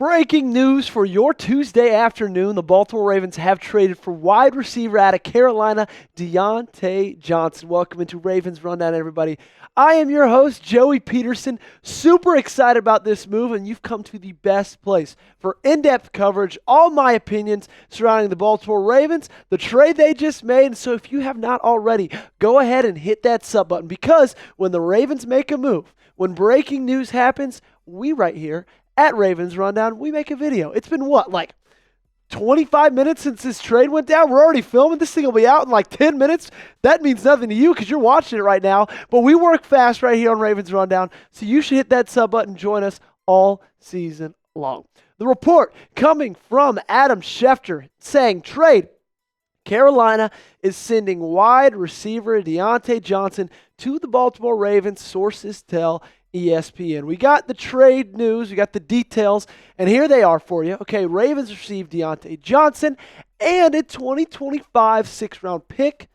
Breaking news for your Tuesday afternoon. The Baltimore Ravens have traded for wide receiver out of Carolina, Diontae Johnson. Welcome into Ravens Rundown, everybody. I am your host, Joey Peterson. Super excited about this move, and you've come to the best place for in-depth coverage, all my opinions surrounding the Baltimore Ravens, the trade they just made. And so if you have not already, go ahead and hit that sub button, because when the Ravens make a move, when breaking news happens, we right here at Ravens Rundown, we make a video. It's been like 25 minutes since this trade went down? We're already filming. This thing will be out in like 10 minutes. That means nothing to you because you're watching it right now. But we work fast right here on Ravens Rundown, so you should hit that sub button. Join us all season long. The report coming from Adam Schefter saying trade. Carolina is sending wide receiver Diontae Johnson to the Baltimore Ravens, sources tell ESPN. We got the trade news, we got the details, and here they are for you. Okay, Ravens received Diontae Johnson and a 2025 sixth-round pick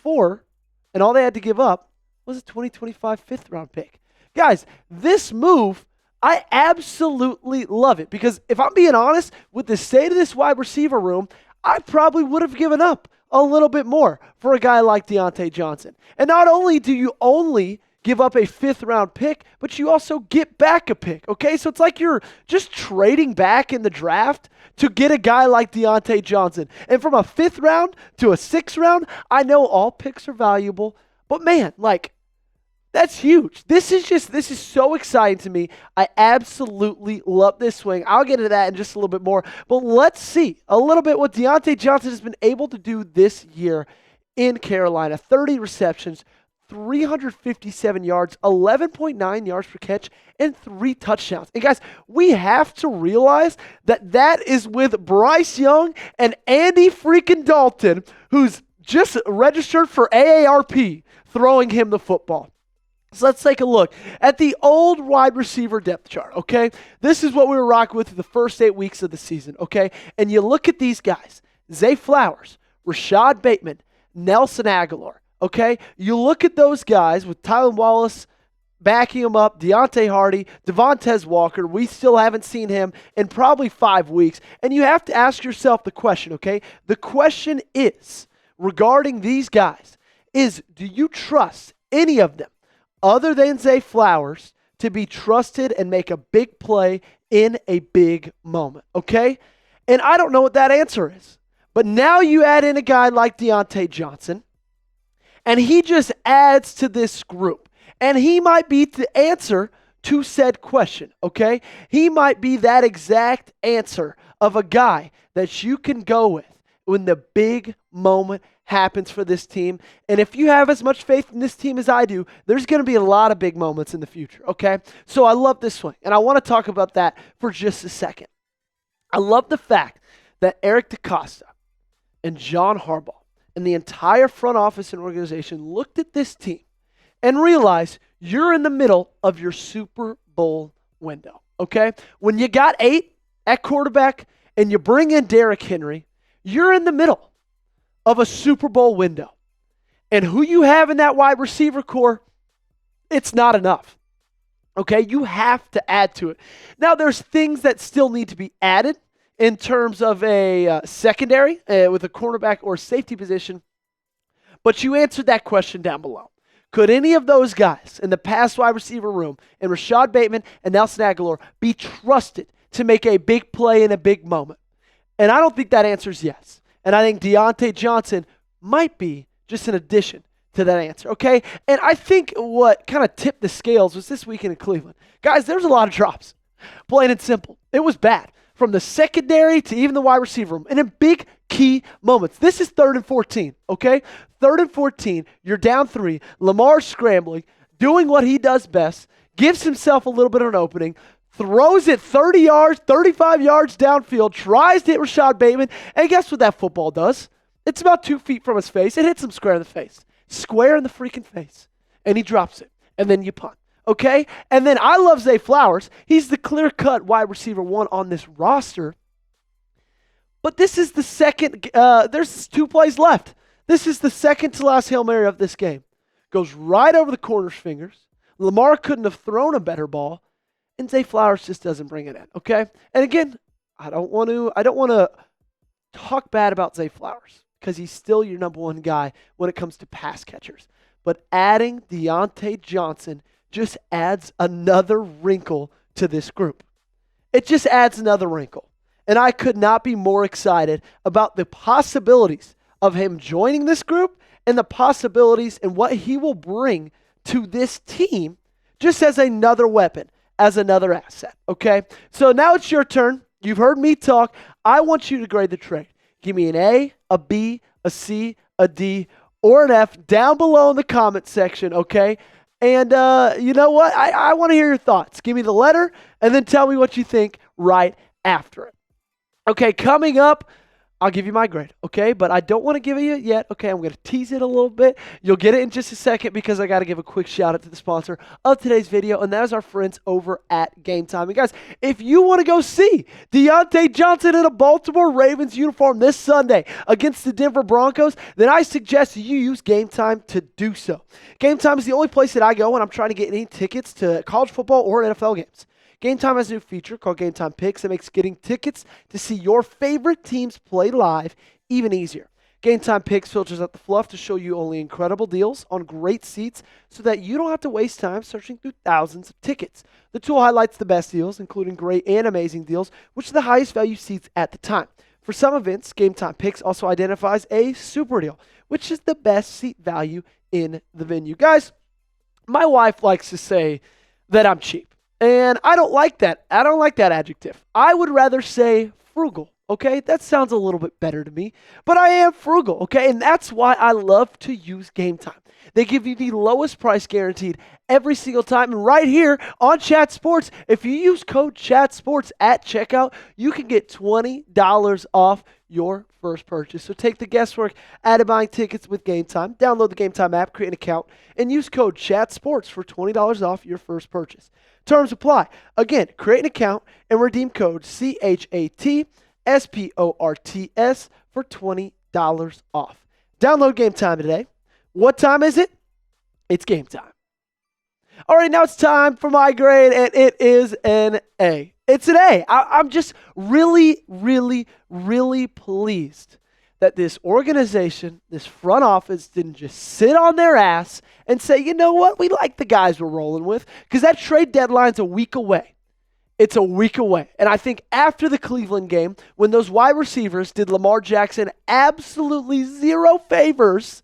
and all they had to give up was a 2025 fifth-round pick. Guys, this move, I absolutely love it, because if I'm being honest, with the state of this wide receiver room, I probably would have given up a little bit more for a guy like Diontae Johnson. And not only do you only give up a fifth-round pick, but you also get back a pick, okay? So it's like you're just trading back in the draft to get a guy like Diontae Johnson. And from a fifth round to a sixth round, I know all picks are valuable, but man, that's huge. This is so exciting to me. I absolutely love this swing. I'll get into that in just a little bit more, but let's see a little bit what Diontae Johnson has been able to do this year in Carolina. 30 receptions, 357 yards, 11.9 yards per catch, and 3 touchdowns. And guys, we have to realize that is with Bryce Young and Andy freaking Dalton, who's just registered for AARP, throwing him the football. So let's take a look at the old wide receiver depth chart, okay? This is what we were rocking with the first 8 weeks of the season, okay? And you look at these guys: Zay Flowers, Rashad Bateman, Nelson Aguilar. Okay, you look at those guys with Tylan Wallace backing him up, Deontay Hardy, Devontae Walker. We still haven't seen him in probably 5 weeks. And you have to ask yourself the question, okay? The question is, regarding these guys, do you trust any of them other than Zay Flowers to be trusted and make a big play in a big moment, okay? And I don't know what that answer is. But now you add in a guy like Diontae Johnson, and he just adds to this group. And he might be the answer to said question, okay? He might be that exact answer of a guy that you can go with when the big moment happens for this team. And if you have as much faith in this team as I do, there's going to be a lot of big moments in the future, okay? So I love this one, and I want to talk about that for just a second. I love the fact that Eric DeCosta and John Harbaugh and the entire front office and organization looked at this team and realized you're in the middle of your Super Bowl window, okay? When you got 8 at quarterback and you bring in Derrick Henry, you're in the middle of a Super Bowl window. And who you have in that wide receiver core, it's not enough, okay? You have to add to it. Now, there's things that still need to be added in terms of a secondary with a cornerback or safety position. But you answered that question down below. Could any of those guys in the past wide receiver room, and Rashad Bateman and Nelson Aguilar, be trusted to make a big play in a big moment? And I don't think that answer is yes. And I think Diontae Johnson might be just an addition to that answer, okay? And I think what kind of tipped the scales was this weekend in Cleveland. Guys, there was a lot of drops. Plain and simple. It was bad. From the secondary to even the wide receiver room, and in big key moments. This is 3rd and 14, okay? 3rd and 14, you're down 3. Lamar's scrambling, doing what he does best, gives himself a little bit of an opening, throws it 30 yards, 35 yards downfield, tries to hit Rashad Bateman, and guess what that football does? It's about 2 feet from his face. It hits him square in the face. Square in the freaking face. And he drops it, and then you punt. Okay? And then I love Zay Flowers. He's the clear-cut wide receiver 1 on this roster. But this is the second, there's 2 plays left. This is the second to last Hail Mary of this game. Goes right over the corner's fingers. Lamar couldn't have thrown a better ball. and Zay Flowers just doesn't bring it in, okay? And again, I don't want to talk bad about Zay Flowers because he's still your number one guy when it comes to pass catchers. But adding Diontae Johnson just adds another wrinkle to this group. It just adds another wrinkle. And I could not be more excited about the possibilities of him joining this group and the possibilities and what he will bring to this team just as another weapon, as another asset, okay? So now it's your turn. You've heard me talk. I want you to grade the trade. Give me an A, a B, a C, a D, or an F down below in the comment section, okay? And you know what? I want to hear your thoughts. Give me the letter and then tell me what you think right after it. Okay, coming up, I'll give you my grade, okay? But I don't want to give it yet, okay? I'm going to tease it a little bit. You'll get it in just a second because I got to give a quick shout out to the sponsor of today's video, and that is our friends over at Game Time. And guys, if you want to go see Diontae Johnson in a Baltimore Ravens uniform this Sunday against the Denver Broncos, then I suggest you use Game Time to do so. Game Time is the only place that I go when I'm trying to get any tickets to college football or NFL games. Game Time has a new feature called Game Time Picks that makes getting tickets to see your favorite teams play live even easier. Game Time Picks filters out the fluff to show you only incredible deals on great seats so that you don't have to waste time searching through thousands of tickets. The tool highlights the best deals, including great and amazing deals, which are the highest value seats at the time. For some events, Game Time Picks also identifies a super deal, which is the best seat value in the venue. Guys, my wife likes to say that I'm cheap. And I don't like that. I don't like that adjective. I would rather say frugal, okay? That sounds a little bit better to me. But I am frugal, okay? And that's why I love to use Game Time. They give you the lowest price guaranteed every single time. And right here on Chat Sports, if you use code ChatSports at checkout, you can get $20 off your first purchase. So take the guesswork out of buying tickets with Game Time. Download the Game Time app, create an account, and use code ChatSports for $20 off your first purchase. Terms apply. Again, create an account and redeem code CHATSPORTS for $20 off. Download Game Time today. What time is it? It's game time. All right, now it's time for my grade, and it is an A. It's an A. I'm just really, really, really pleased that this organization, this front office, didn't just sit on their ass and say, you know what, we like the guys we're rolling with, because that trade deadline's a week away. It's a week away. And I think after the Cleveland game, when those wide receivers did Lamar Jackson absolutely zero favors,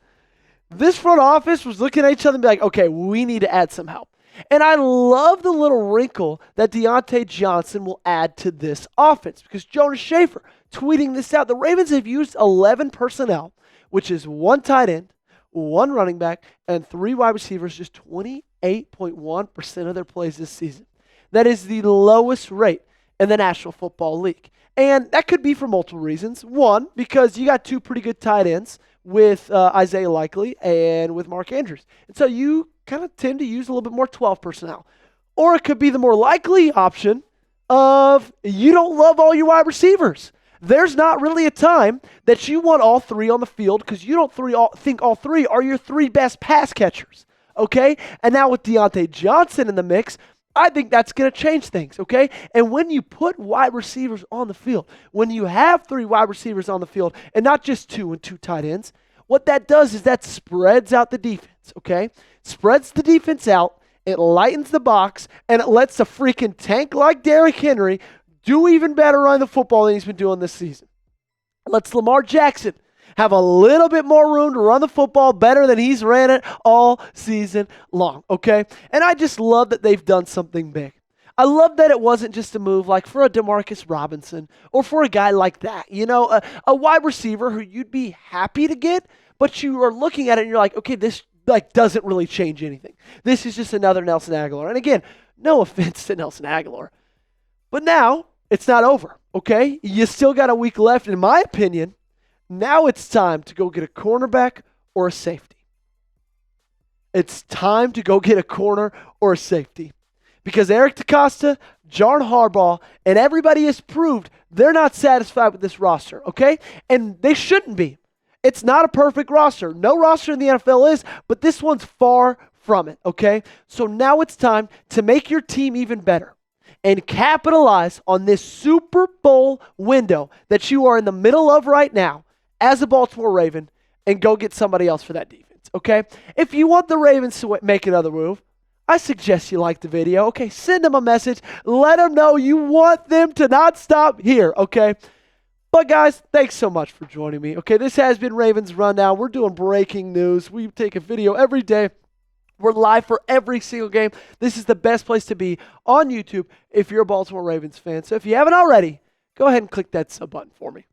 this front office was looking at each other and be like, okay, we need to add some help. And I love the little wrinkle that Diontae Johnson will add to this offense, because Jonas Schaefer tweeting this out. The Ravens have used 11 personnel, which is one tight end, one running back, and 3 wide receivers, just 28.1% of their plays this season. That is the lowest rate in the National Football League. And that could be for multiple reasons. One, because you got 2 pretty good tight ends with Isaiah Likely and with Mark Andrews. And so you kind of tend to use a little bit more 12 personnel. Or it could be the more likely option of you don't love all your wide receivers. There's not really a time that you want all 3 on the field because you don't think all 3 are your 3 best pass catchers, okay? And now with Diontae Johnson in the mix, I think that's going to change things, okay? And when you put wide receivers on the field, when you have 3 wide receivers on the field and not just 2 and 2 tight ends, what that does is that spreads out the defense, okay? Spreads the defense out, it lightens the box, and it lets a freaking tank like Derrick Henry do even better on the football than he's been doing this season. It lets Lamar Jackson have a little bit more room to run the football better than he's ran it all season long, okay? And I just love that they've done something big. I love that it wasn't just a move like for a Demarcus Robinson or for a guy like that, you know, a wide receiver who you'd be happy to get, but you are looking at it and you're like, okay, this like doesn't really change anything. This is just another Nelson Aguilar. And again, no offense to Nelson Aguilar, but now it's not over, okay? You still got a week left. In my opinion, now it's time to go get a cornerback or a safety. It's time to go get a corner or a safety. Because Eric DeCosta, John Harbaugh, and everybody has proved they're not satisfied with this roster, okay? And they shouldn't be. It's not a perfect roster. No roster in the NFL is, but this one's far from it, okay? So now it's time to make your team even better. and capitalize on this Super Bowl window that you are in the middle of right now as a Baltimore Raven and go get somebody else for that defense, okay? If you want the Ravens to make another move, I suggest you like the video, okay? Send them a message. Let them know you want them to not stop here, okay? But guys, thanks so much for joining me, okay? This has been Ravens Rundown. We're doing breaking news. We take a video every day. We're live for every single game. This is the best place to be on YouTube if you're a Baltimore Ravens fan. So if you haven't already, go ahead and click that sub button for me.